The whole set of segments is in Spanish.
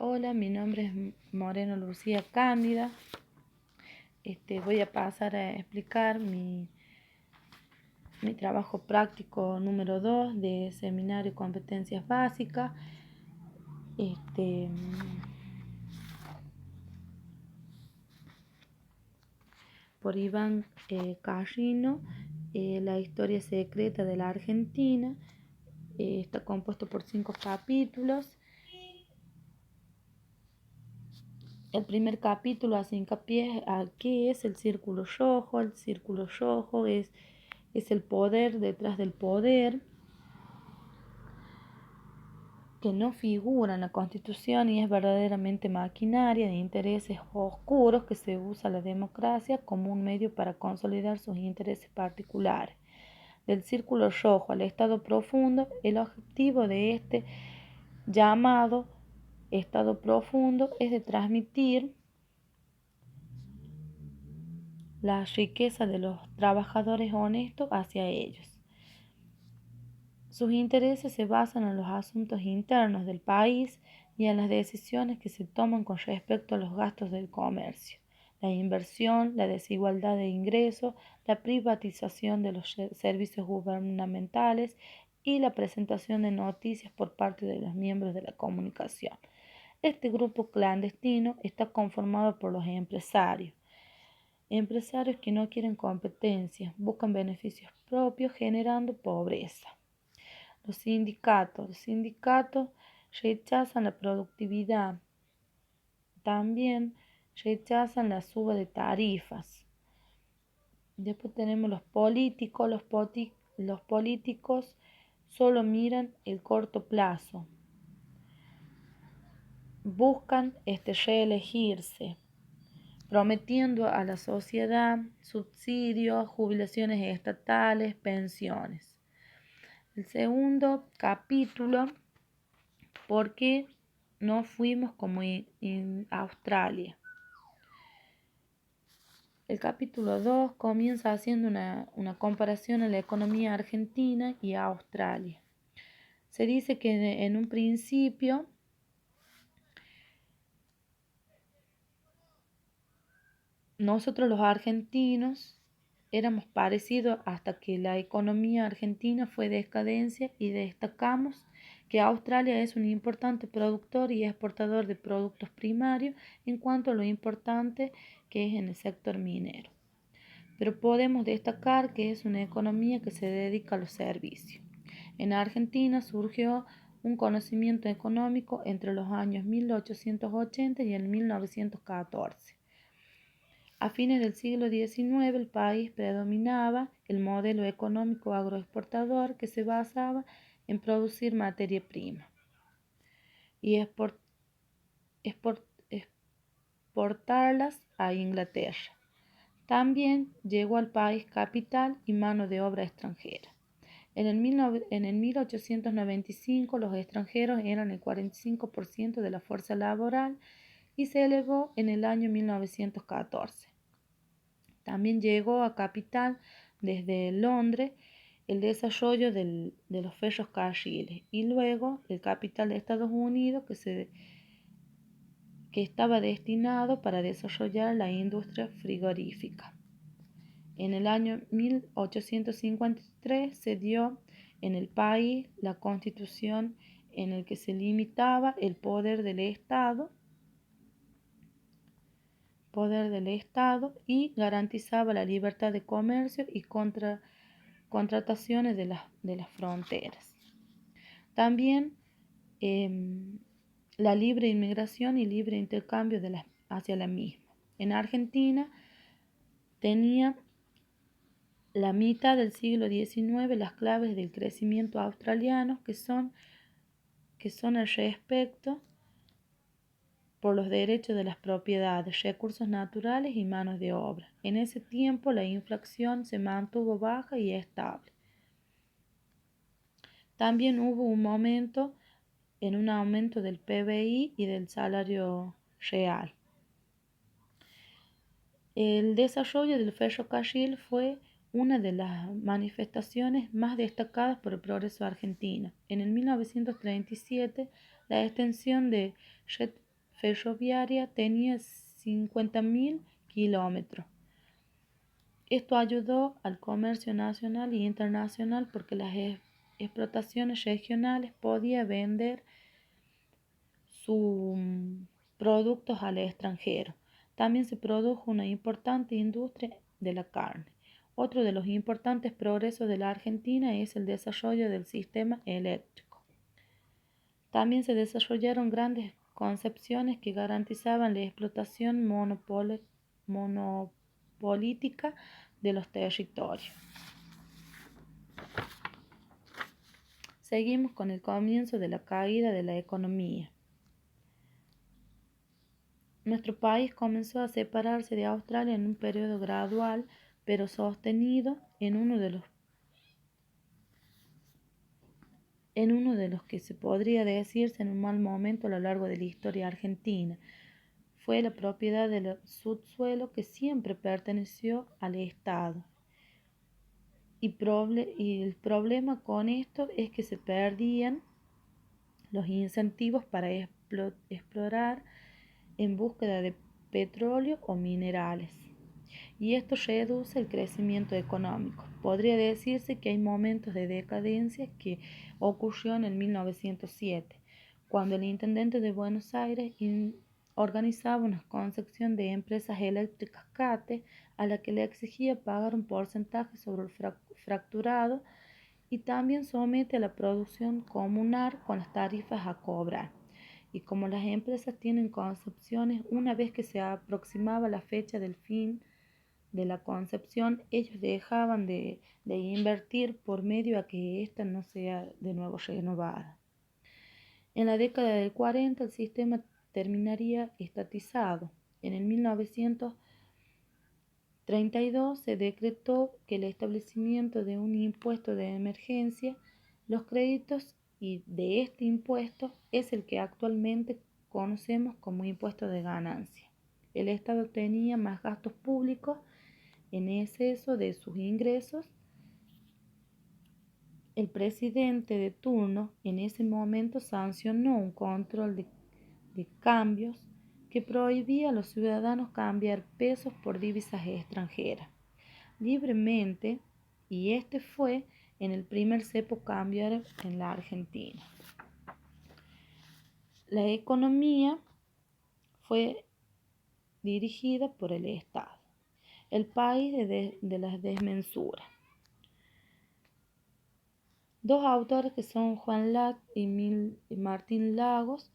Hola, mi nombre es Moreno Lucía Cándida. Voy a pasar a explicar mi trabajo práctico número 2 de Seminario Competencias Básicas. Este, por Iván Carrino, La historia secreta de la Argentina. Está compuesto por 5 capítulos. El primer capítulo hace hincapié a qué es el círculo rojo. El círculo rojo es el poder detrás del poder, que no figura en la Constitución y es verdaderamente maquinaria de intereses oscuros que se usa la democracia como un medio para consolidar sus intereses particulares. Del círculo rojo al estado profundo, el objetivo de este llamado estado profundo es de transmitir la riqueza de los trabajadores honestos hacia ellos. Sus intereses se basan en los asuntos internos del país y en las decisiones que se toman con respecto a los gastos del comercio, la inversión, la desigualdad de ingresos, la privatización de los servicios gubernamentales y la presentación de noticias por parte de los miembros de la comunicación. Este grupo clandestino está conformado por los empresarios que no quieren competencia, buscan beneficios propios generando pobreza. Los sindicatos rechazan la productividad, también rechazan la suba de tarifas. Después tenemos los políticos. Los políticos solo miran el corto plazo, buscan reelegirse, prometiendo a la sociedad subsidios, jubilaciones estatales, pensiones. El segundo capítulo, ¿por qué no fuimos como en Australia? El capítulo 2 comienza haciendo una comparación a la economía argentina y a Australia. Se dice que en un principio nosotros los argentinos éramos parecidos hasta que la economía argentina fue decadencia y destacamos que Australia es un importante productor y exportador de productos primarios en cuanto a lo importante que es en el sector minero. Pero podemos destacar que es una economía que se dedica a los servicios. En Argentina surgió un conocimiento económico entre los años 1880 y el 1914. A fines del siglo XIX, el país predominaba el modelo económico agroexportador que se basaba en producir materia prima y exportarlas a Inglaterra. También llegó al país capital y mano de obra extranjera. En el 1895 los extranjeros eran el 45% de la fuerza laboral y se elevó en el año 1914. También llegó a capital desde Londres el desarrollo de los ferrocarriles y luego el capital de Estados Unidos que estaba destinado para desarrollar la industria frigorífica. En el año 1853 se dio en el país la Constitución en el que se limitaba el poder del Estado y garantizaba la libertad de comercio y contrataciones de las fronteras. También la libre inmigración y libre intercambio hacia la misma. En Argentina tenía la mitad del siglo XIX las claves del crecimiento australiano que son al respecto por los derechos de las propiedades, recursos naturales y manos de obra. En ese tiempo la inflación se mantuvo baja y estable. También hubo un aumento del PBI y del salario real. El desarrollo del ferrocarril fue una de las manifestaciones más destacadas por el progreso argentino. En el 1937, la extensión de ferroviaria tenía 50.000 kilómetros. Esto ayudó al comercio nacional y internacional porque las explotaciones regionales podían vender sus productos al extranjero. También se produjo una importante industria de la carne. Otro de los importantes progresos de la Argentina es el desarrollo del sistema eléctrico. También se desarrollaron grandes concepciones que garantizaban la explotación monopolítica de los territorios. Seguimos con el comienzo de la caída de la economía. Nuestro país comenzó a separarse de Australia en un periodo gradual, pero sostenido en uno de los que se podría decirse en un mal momento a lo largo de la historia argentina. Fue la propiedad del subsuelo que siempre perteneció al Estado. Y el problema con esto es que se perdían los incentivos para explorar en búsqueda de petróleo o minerales. Y esto reduce el crecimiento económico. Podría decirse que hay momentos de decadencia que ocurrió en el 1907, cuando el intendente de Buenos Aires organizaba una concepción de empresas eléctricas CATE a la que le exigía pagar un porcentaje sobre el fracturado y también somete a la producción comunal con las tarifas a cobrar. Y como las empresas tienen concepciones, una vez que se aproximaba la fecha del fin de la concepción, ellos dejaban de invertir por medio a que ésta no sea de nuevo renovada. En la década del 40 el sistema terminaría estatizado. En el 1932 se decretó que el establecimiento de un impuesto de emergencia, los créditos y de este impuesto es el que actualmente conocemos como impuesto de ganancia. El Estado tenía más gastos públicos en exceso de sus ingresos. El presidente de turno en ese momento sancionó un control de cambios que prohibía a los ciudadanos cambiar pesos por divisas extranjeras libremente, y este fue en el primer cepo cambiario en la Argentina. La economía fue dirigida por el Estado. El país de las desmensuras. Dos autores que son Juan Lac y Martín Lagos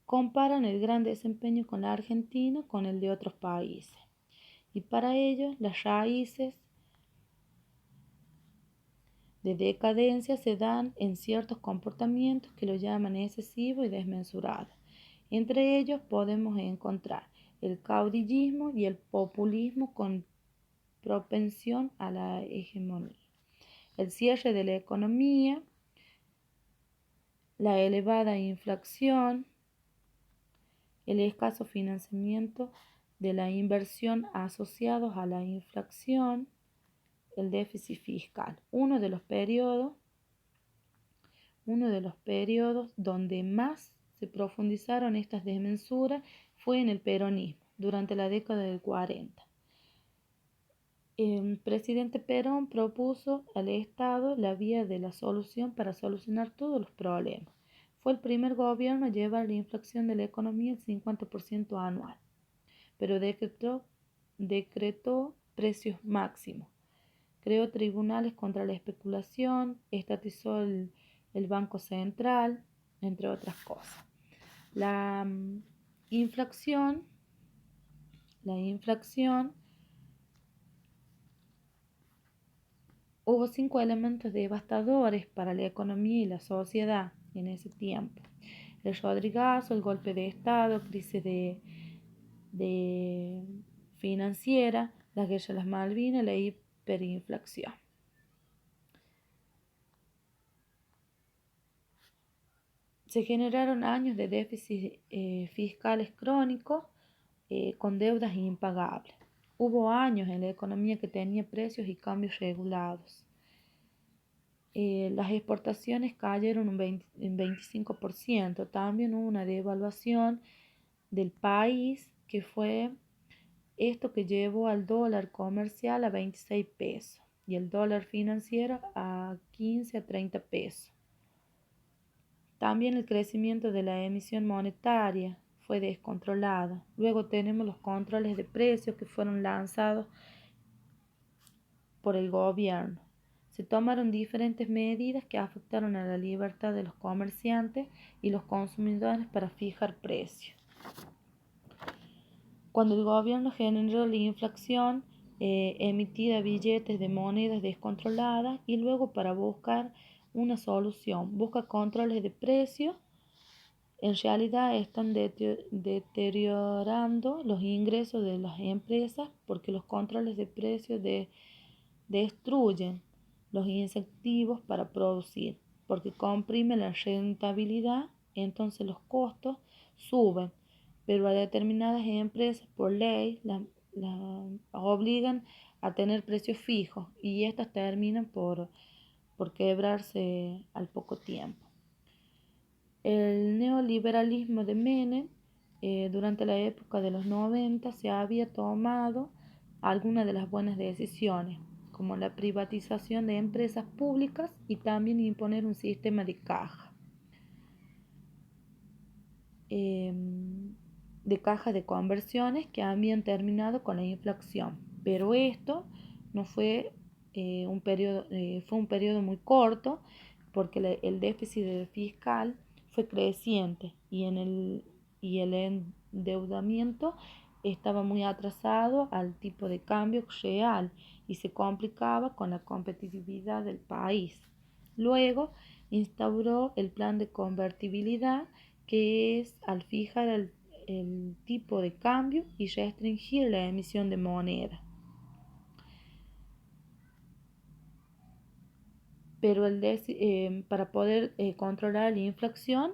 comparan el gran desempeño con la Argentina con el de otros países. Y para ellos las raíces de decadencia se dan en ciertos comportamientos que lo llaman excesivo y desmesurado. Entre ellos podemos encontrar el caudillismo y el populismo con propensión a la hegemonía, el cierre de la economía, la elevada inflación, el escaso financiamiento de la inversión asociados a la inflación, el déficit fiscal. Uno de los periodos donde más se profundizaron estas desmensuras fue en el peronismo, durante la década del 40. El presidente Perón propuso al Estado la vía de la solución para solucionar todos los problemas. Fue el primer gobierno a llevar la inflación de la economía al 50% anual, pero decretó precios máximos, creó tribunales contra la especulación, estatizó el Banco Central, entre otras cosas. La inflación hubo 5 elementos devastadores para la economía y la sociedad en ese tiempo: el Rodrigazo, el golpe de Estado, crisis de financiera, la guerra de las Malvinas, la hiperinflación. Se generaron años de déficit fiscales crónicos con deudas impagables. Hubo años en la economía que tenía precios y cambios regulados. las exportaciones cayeron un 25%. También hubo una devaluación del país, que fue esto que llevó al dólar comercial a 26 pesos y el dólar financiero a 15 a 30 pesos. También el crecimiento de la emisión monetaria fue descontrolado. Luego tenemos los controles de precios que fueron lanzados por el gobierno. Se tomaron diferentes medidas que afectaron a la libertad de los comerciantes y los consumidores para fijar precios. Cuando el gobierno generó la inflación, emitía billetes de monedas descontroladas y luego para buscar una solución, busca controles de precios. En realidad están deteriorando los ingresos de las empresas porque los controles de precios destruyen los incentivos para producir, porque comprimen la rentabilidad, entonces los costos suben, pero a determinadas empresas por ley las obligan a tener precios fijos y estas terminan por quebrarse al poco tiempo. El neoliberalismo de Menem, durante la época de los 90 se había tomado algunas de las buenas decisiones, como la privatización de empresas públicas y también imponer un sistema de cajas de conversiones que habían terminado con la inflación. Pero esto no fue fue un periodo muy corto, porque el déficit fiscal fue creciente y el endeudamiento estaba muy atrasado al tipo de cambio real y se complicaba con la competitividad del país. Luego instauró el plan de convertibilidad, que es al fijar el tipo de cambio y restringir la emisión de moneda. Pero para poder controlar la inflación,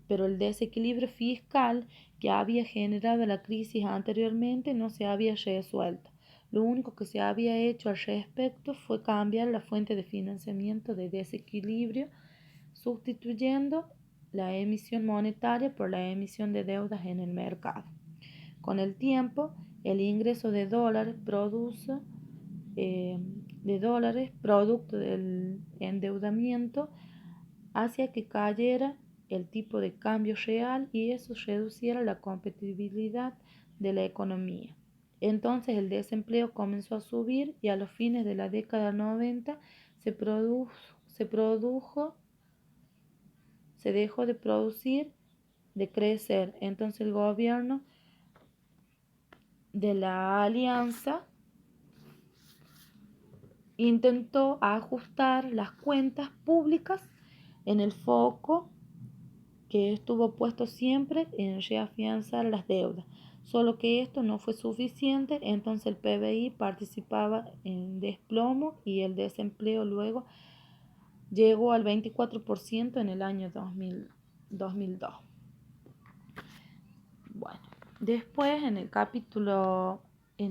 pero el desequilibrio fiscal que había generado la crisis anteriormente no se había resuelto. Lo único que se había hecho al respecto fue cambiar la fuente de financiamiento de desequilibrio, sustituyendo la emisión monetaria por la emisión de deudas en el mercado. Con el tiempo, el ingreso de dólares producto del endeudamiento, hacía que cayera el tipo de cambio real y eso reduciera la competitividad de la economía. Entonces el desempleo comenzó a subir y a los fines de la década 90 se dejó de producir, de crecer. Entonces el gobierno de la alianza intentó ajustar las cuentas públicas en el foco que estuvo puesto siempre en reafianzar las deudas. Solo que esto no fue suficiente, entonces el PBI participaba en desplomo y el desempleo luego llegó al 24% en el año 2002. Bueno, después en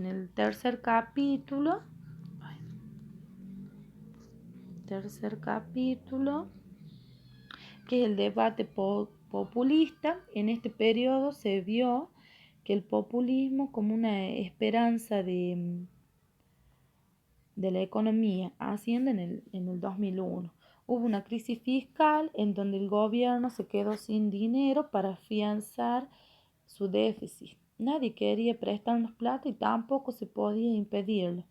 el tercer capítulo, que es el debate populista. En este periodo se vio que el populismo como una esperanza de la economía asciende en el 2001. Hubo una crisis fiscal en donde el gobierno se quedó sin dinero para afianzar su déficit. Nadie quería prestarnos plata y tampoco se podía impedirlo,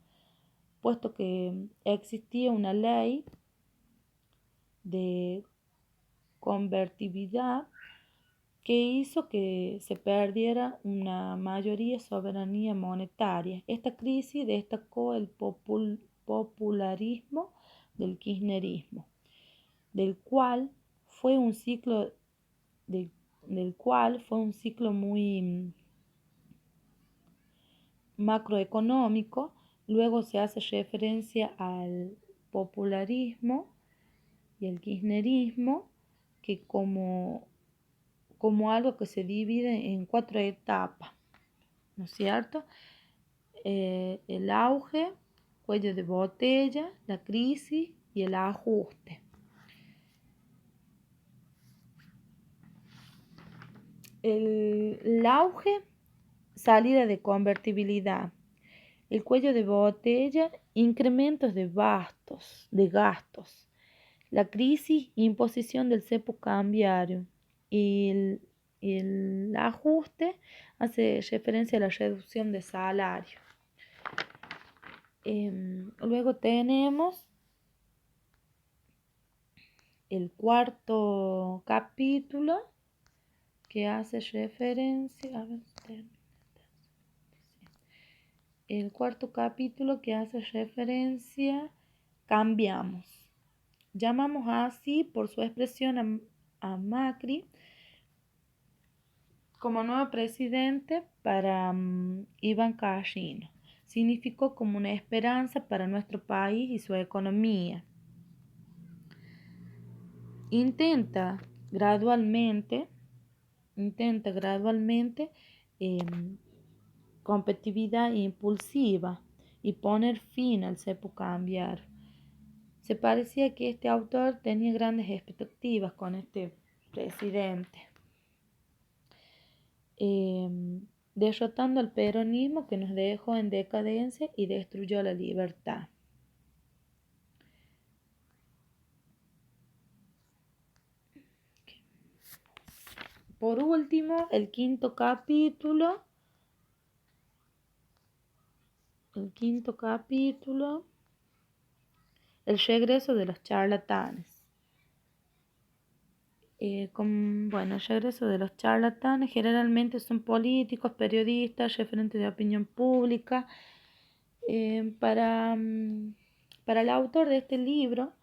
puesto que existía una ley de convertibilidad que hizo que se perdiera una mayoría soberanía monetaria. Esta crisis destacó el popularismo del kirchnerismo, del cual fue un ciclo muy macroeconómico. Luego se hace referencia al popularismo y el kirchnerismo que como algo que se divide en 4 etapas, ¿no es cierto? El auge, cuello de botella, la crisis, y el ajuste. El auge, salida de convertibilidad. El cuello de botella, incrementos de gastos. La crisis, imposición del cepo cambiario. Y el ajuste hace referencia a la reducción de salario. Luego tenemos el cuarto capítulo que hace referencia, el cuarto capítulo que hace referencia, cambiamos. Llamamos así por su expresión a Macri como nuevo presidente para Iván Casino. Significó como una esperanza para nuestro país y su economía. Intenta gradualmente competitividad impulsiva y poner fin al cepo cambiar. Se parecía que este autor tenía grandes expectativas con este presidente, derrotando al peronismo que nos dejó en decadencia y destruyó la libertad. Por último, el quinto capítulo, el regreso de los charlatanes. El regreso de los charlatanes generalmente son políticos, periodistas, referentes de opinión pública. Para el autor de este libro,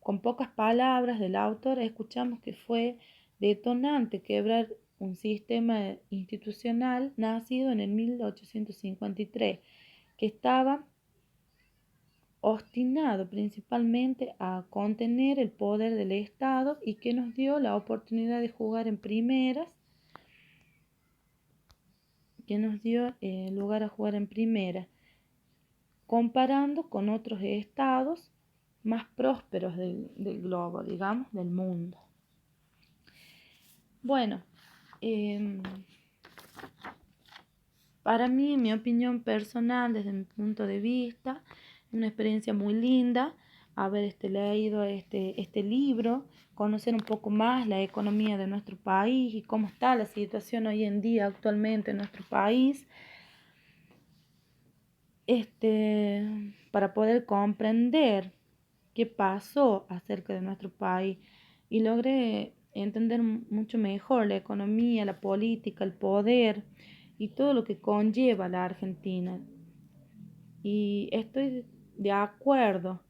con pocas palabras del autor, escuchamos que fue detonante quebrar un sistema institucional nacido en el 1853, que estaba obstinado principalmente a contener el poder del Estado y que nos dio la oportunidad de jugar en primeras, lugar a jugar en primera, comparando con otros estados más prósperos del globo, digamos, del mundo. Bueno, para mí, en mi opinión personal, desde mi punto de vista, una experiencia muy linda haber leído este libro, conocer un poco más la economía de nuestro país y cómo está la situación hoy en día actualmente en nuestro país, para poder comprender qué pasó acerca de nuestro país y logré entender mucho mejor la economía, la política, el poder y todo lo que conlleva la Argentina. Y estoy de acuerdo